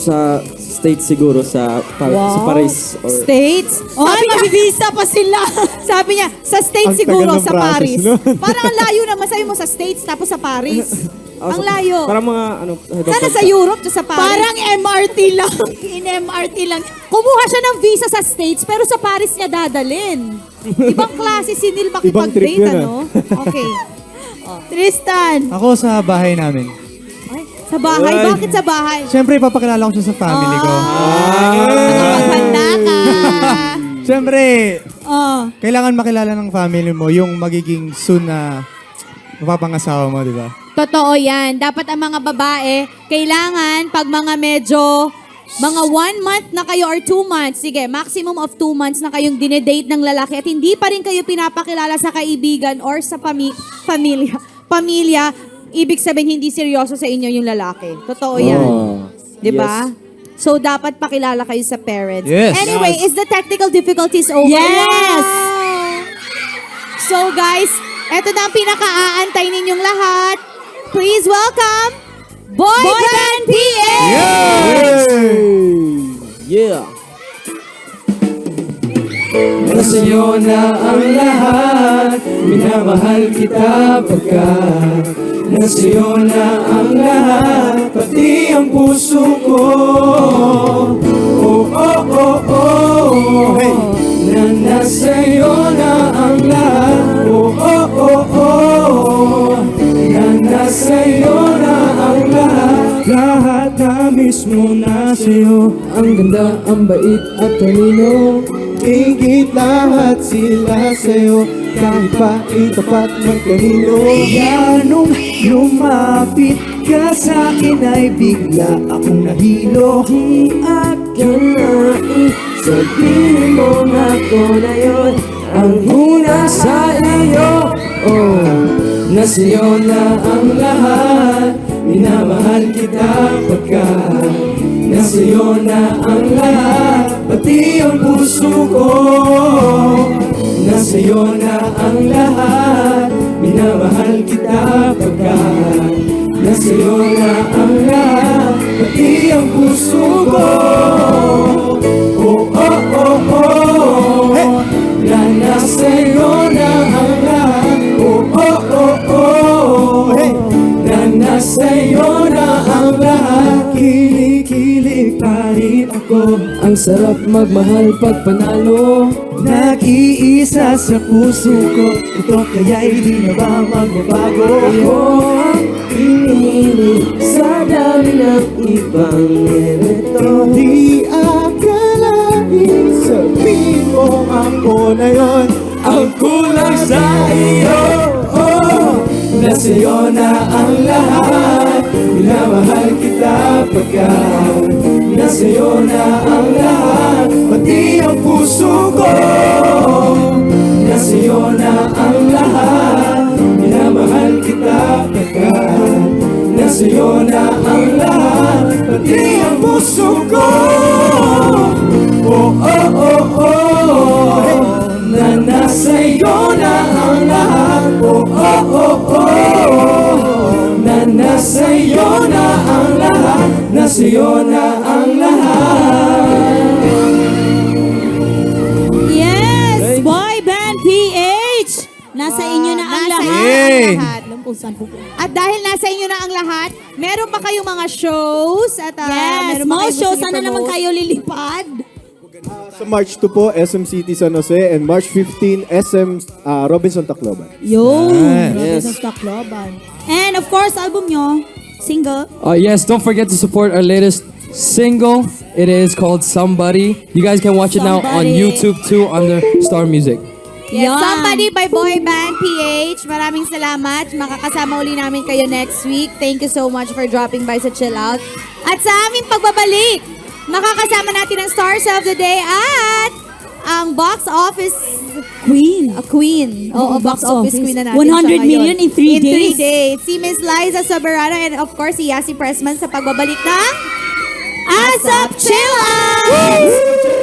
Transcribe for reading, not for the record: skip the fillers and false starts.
Sa States siguro, sa Paris. Or... States? Sabi niya, visa pa sila. Sabi niya, sa States Ang siguro, tagal ng sa process Paris. nun. Parang ang layo naman. Sabi mo sa States, tapos sa Paris. Ang layo. Parang mga Sana sa Europe, sa Paris. Parang MRT lang. In MRT lang. Kumuha siya ng visa sa States, pero sa Paris niya dadalin. Ibang klase si Neil Ibang trip makipag-date, yun, ano? Okay. Tristan. Ako sa bahay namin. Ay, sa bahay? Ay. Bakit sa bahay? Siyempre, papakilala ko siya sa family ko. Nakapagpanda ka. Siyempre, Oh. kailangan makilala ng family mo yung magiging soon na mapapangasawa mo, di ba? Totoo yan. Dapat ang mga babae, kailangan pag mga medyo, mga 1 month na kayo or 2 months, sige, maximum of 2 months na kayong dinedate ng lalaki at hindi pa rin kayo pinapakilala sa kaibigan or sa pamilya, ibig sabihin hindi seryoso sa inyo yung lalaki. Totoo yan. Di ba? So, dapat pakilala kayo sa parents. Yes. Anyway, is the technical difficulties over? Yes! So, guys, eto na ang pinaka-aantay ninyong lahat. Please welcome, Boy Band PA! Yeah! Nasa'yo na ang lahat, minamahal kita pagkat nasa'yo na ang lahat, pati ang puso ko. Oh, oh, oh, oh, hey. Na nasa'yo na ang lahat. Oh, oh, oh, oh, na nasa'yo na ang lahat. Lahat na mismo nasa'yo. Ang ganda, ang bait at talino. Higit lahat sila sa'yo. Kahit pa itapat ng kanino. Yanong lumapit ka sa'kin ay bigla akong nahilo. Di akalain, sabihin mo ako na yun ang una sa iyo. Oh, nasa'yo na ang lahat, minamahal kita pagkat nasa'yo na ang lahat, pati ang puso ko. Nasa'yo na ang lahat, minamahal kita pagkat nasa'yo na ang lahat, pati ang puso ko. Oh, oh, oh, oh, hey. Na nasa'yo na ang lahat. Oh, oh, oh, oh, hey. Na nasa'yo na ang lahat. Kilig-kilig pa rin ako. Ang sarap magmahal pag panalo. Nag-iisa sa puso ko. Ito kaya'y di na ba magbabago? Ako ang pinili sa dami ng ibang ganito. Di akalain, sabihin mo ako na yon ang kulang sa iyo. Oh, nasa'yo na ang lahat, minamahal kita pagkat nasa'yo na ang lahat, pati ang puso ko. Nasa'yo na ang lahat, minamahal kita pagkat nasa'yo na ang lahat, pati ang puso ko. Oh, oh, oh, oh, hey. Na nasa'yo na ang lahat. Oh, oh, oh, oh, na nasa'yo na ang lahat. Nasa'yo na ang lahat. Yes! Boy Band PH! Nasa inyo na ang lahat. Hey! Lumpusan po. At dahil nasa inyo na ang lahat, meron pa kayong mga shows at Yes, meron pa mga kayong show. gusto Sana i-promote? naman kayo lilipad. Sa March 2 po, SM City San Jose, and March 15, SM Robinson Tacloban. Yun. Yes. Robinson Tacloban. And of course, album nyo, single. Yes, don't forget to support our latest single. It is called Somebody. You guys can watch it now on Somebody. YouTube too under Star Music. Yes, Yan. Somebody by Boy Band PH. Maraming salamat. Makakasama uli namin kayo next week. Thank you so much for dropping by sa Chill Out. At sa aming pagbabalik, makakasama natin ang Stars of the Day at ang box office Queen. queen. Oo, box office queen na natin 100 siya ngayon. million in 3 In 3 days. days. Si Miss Liza Soberano and of course si Yasi Pressman sa pagbabalik ng ASAP Chill Out!